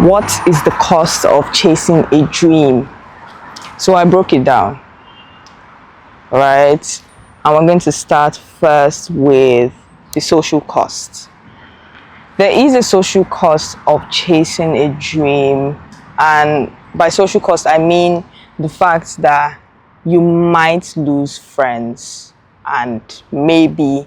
What is the cost of chasing a dream? So I broke it down, right? And we're going to start first with the social cost. There is a social cost of chasing a dream, and by social cost I mean the fact that you might lose friends and maybe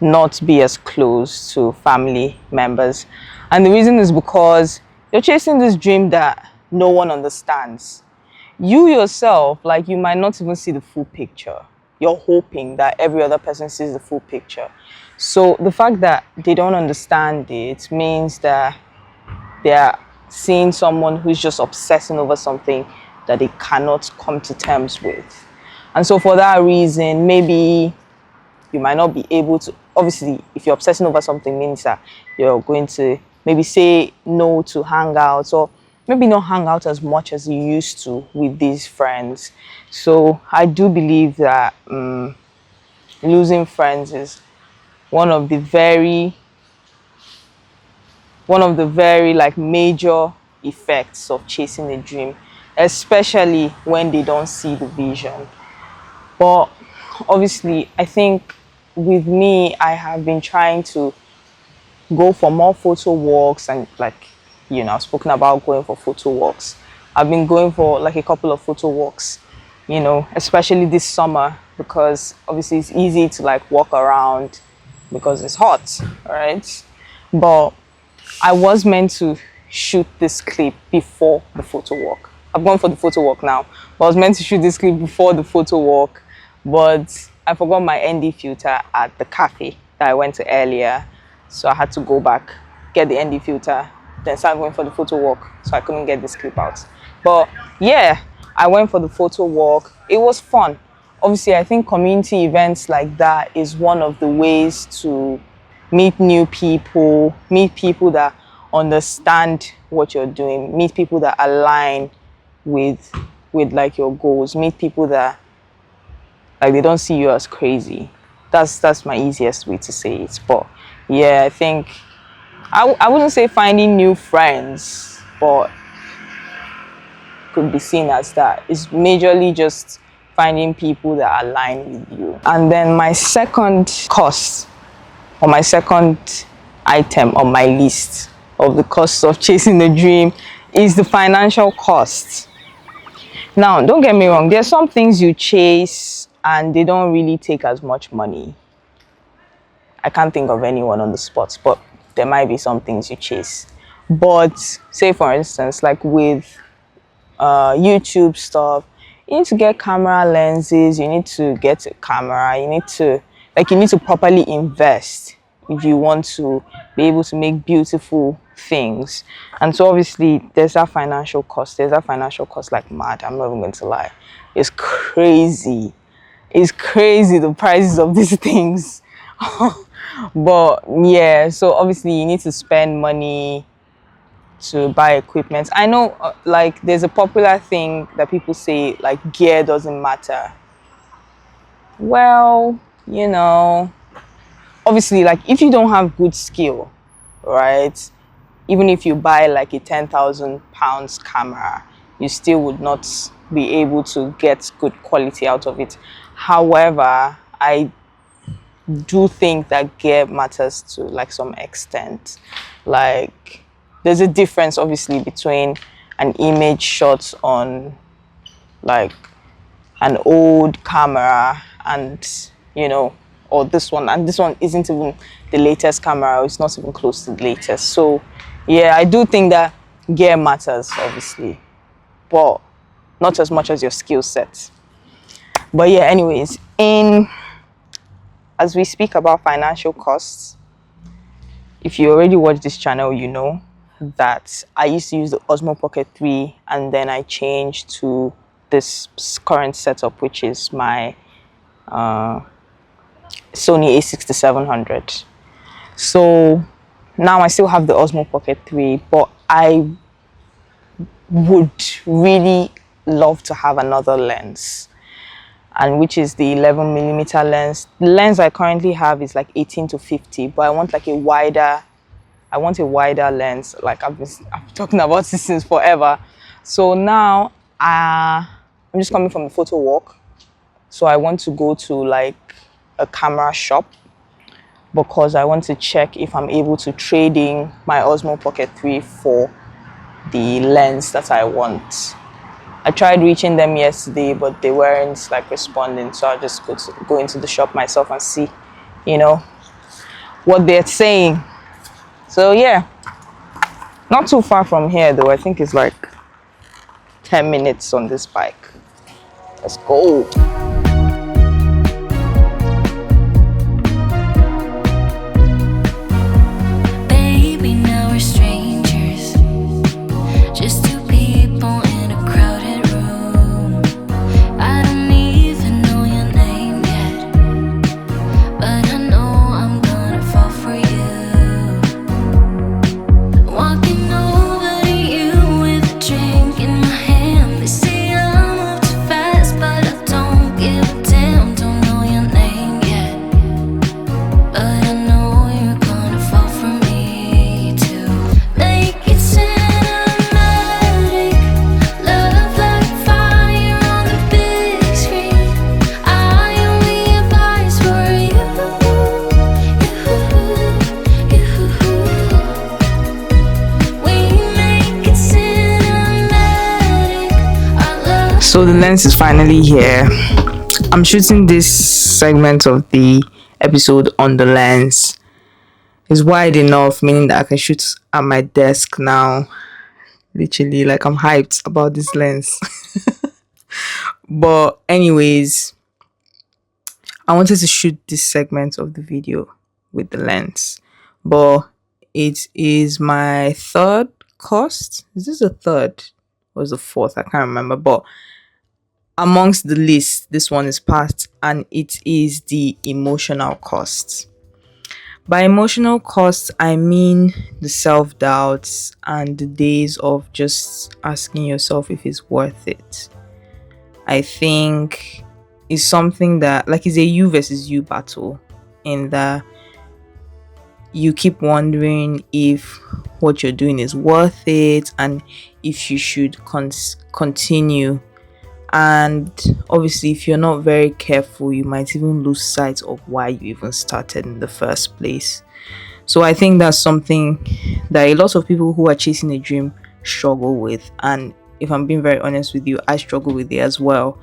not be as close to family members. And the reason is because you're chasing this dream that no one understands. You yourself, like, you might not even see the full picture. You're hoping that every other person sees the full picture. So the fact that they don't understand it means that they're seeing someone who's just obsessing over something that they cannot come to terms with. And so for that reason, maybe you might not be able to, obviously, if you're obsessing over something, means that you're going to maybe say no to hangouts, or maybe not hang out as much as you used to with these friends. So I do believe that losing friends is one of the very like major effects of chasing a dream, especially when they don't see the vision. But obviously, I think with me, I have been trying to go for more photo walks, and I've spoken about going for photo walks. I've been going for like a couple of photo walks, especially this summer, because obviously it's easy to like walk around because it's hot, right? But I was meant to shoot this clip before the photo walk. I've gone for the photo walk now, but I was meant to shoot this clip before the photo walk, but I forgot my ND filter at the cafe that I went to earlier. So I had to go back, get the ND filter, then start going for the photo walk. So I couldn't get this clip out. But yeah, I went for the photo walk. It was fun. Obviously, I think community events like that is one of the ways to meet new people, meet people that understand what you're doing, meet people that align with like your goals, meet people that like they don't see you as crazy. That's my easiest way to say it. But yeah, I think I wouldn't say finding new friends, but could be seen as that. It's majorly just finding people that align with you. And then my second cost, or my second item on my list of the costs of chasing the dream, is the financial cost. Now, don't get me wrong, there's some things you chase and they don't really take as much money. I can't think of anyone on the spot, but there might be some things you chase. But say for instance, like with YouTube stuff, you need to get camera lenses, you need to get a camera, you need to properly invest if you want to be able to make beautiful things. And so obviously there's that financial cost. Like mad. I'm not even going to lie. It's crazy. It's crazy, the prices of these things. But yeah, so obviously you need to spend money to buy equipment. I know like there's a popular thing that people say, like, gear doesn't matter. Well, obviously, like, if you don't have good skill, right, even if you buy like a 10,000 pounds camera, you still would not be able to get good quality out of it. However, I do think that gear matters to like some extent. Like, there's a difference obviously between an image shot on like an old camera and or this one, and this one isn't even the latest camera, or it's not even close to the latest. So yeah, I do think that gear matters obviously, but not as much as your skill set. But yeah, anyways, as we speak about financial costs, if you already watch this channel, you know that I used to use the Osmo Pocket 3, and then I changed to this current setup, which is my Sony a6700. So now I still have the Osmo Pocket 3, but I would really love to have another lens, and which is the 11mm lens. The lens I currently have is like 18 to 50, but I want like a wider I want a wider lens. Like I've been talking about this since forever. So now I'm just coming from the photo walk. So I want to go to like a camera shop because I want to check if I'm able to trade in my Osmo Pocket 3 for the lens that I want. I tried reaching them yesterday, but they weren't like responding. So I'll just go into the shop myself and see, you know, what they're saying. So yeah, not too far from here though. I think it's like 10 minutes on this bike. Let's go. So the lens is finally here. I'm shooting this segment of the episode on the lens. It's wide enough, meaning that I can shoot at my desk now. Literally, like I'm hyped about this lens. But anyways, I wanted to shoot this segment of the video with the lens. But it is my third cost. Is this a third? Or was the fourth? I can't remember. But amongst the list, this one is passed, and it is the emotional cost. By emotional cost, I mean the self-doubts and the days of just asking yourself if it's worth it. I think it's something that, like, it's a you versus you battle, in that you keep wondering if what you're doing is worth it and if you should continue. And obviously, if you're not very careful, you might even lose sight of why you even started in the first place. So I think that's something that a lot of people who are chasing a dream struggle with. And if I'm being very honest with you, I struggle with it as well.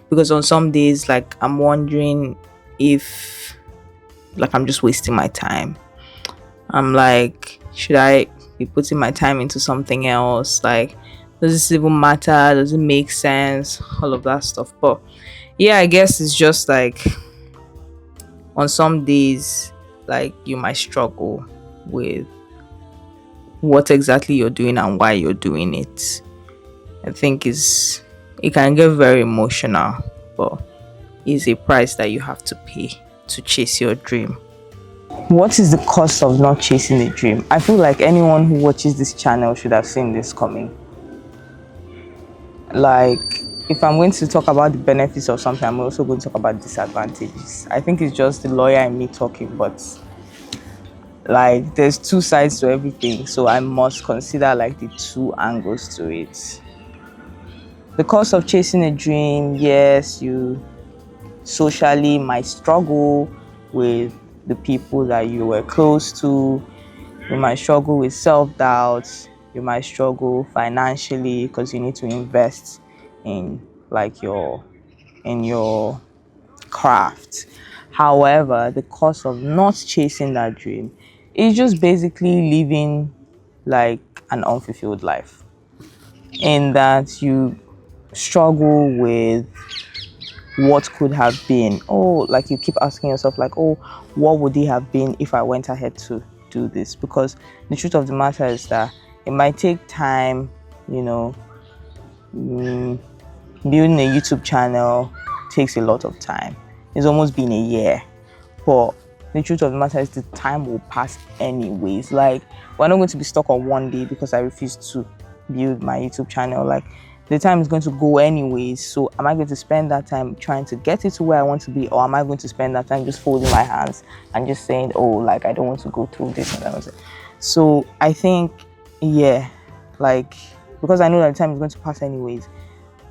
Because on some days, like, I'm wondering if, like, I'm just wasting my time. I'm like, should I be putting my time into something else? Like, does this even matter? Does it make sense? All of that stuff. But yeah, I guess it's just like on some days, like, you might struggle with what exactly you're doing and why you're doing it. I think it can get very emotional, but it's a price that you have to pay to chase your dream. What is the cost of not chasing a dream? I feel like anyone who watches this channel should have seen this coming. Like, if I'm going to talk about the benefits of something, I'm also going to talk about disadvantages. I think it's just the lawyer and me talking, but like, there's two sides to everything, so I must consider like the two angles to it. The cost of chasing a dream, yes, you socially might struggle with the people that you were close to. You might struggle with self-doubt. You might struggle financially because you need to invest in like your craft. However, the cost of not chasing that dream is just basically living like an unfulfilled life, in that you struggle with what could have been. Oh, like, you keep asking yourself like, oh, what would it have been if I went ahead to do this? Because the truth of the matter is that it might take time, you know. Building a YouTube channel takes a lot of time. It's almost been a year, but the truth of the matter is the time will pass anyways. Like, we're not going to be stuck on one day because I refuse to build my YouTube channel. Like, the time is going to go anyways. So am I going to spend that time trying to get it to where I want to be, or am I going to spend that time just folding my hands and just saying, oh, like, I don't want to go through this and that? So I think, yeah, like, because I know that time is going to pass anyways,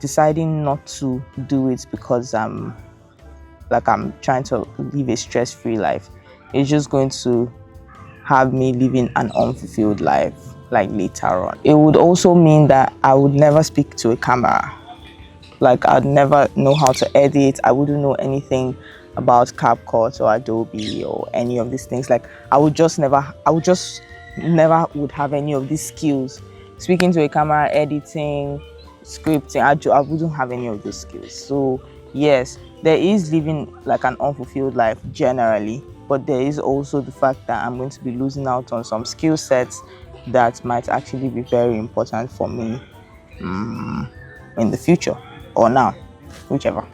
deciding not to do it because I'm trying to live a stress-free life, it's just going to have me living an unfulfilled life like later on. It would also mean that I would never speak to a camera. Like, I'd never know how to edit. I wouldn't know anything about CapCut or Adobe or any of these things. Like, I would just never would have any of these skills. Speaking to a camera, editing, scripting, I wouldn't have any of those skills. So yes, there is living like an unfulfilled life generally, but there is also the fact that I'm going to be losing out on some skill sets that might actually be very important for me in the future or now, whichever.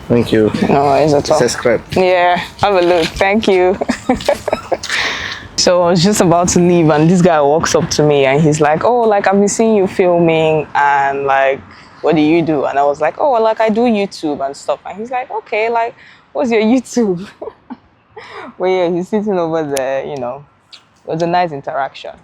Thank you. No worries at all. Subscribe. Yeah, have a look. Thank you. So I was just about to leave, and this guy walks up to me and he's like, "Oh, like I've been seeing you filming, and like, what do you do?" And I was like, "Oh, like I do YouTube and stuff." And he's like, "Okay, like, what's your YouTube?" Well, yeah, he's sitting over there. It was a nice interaction.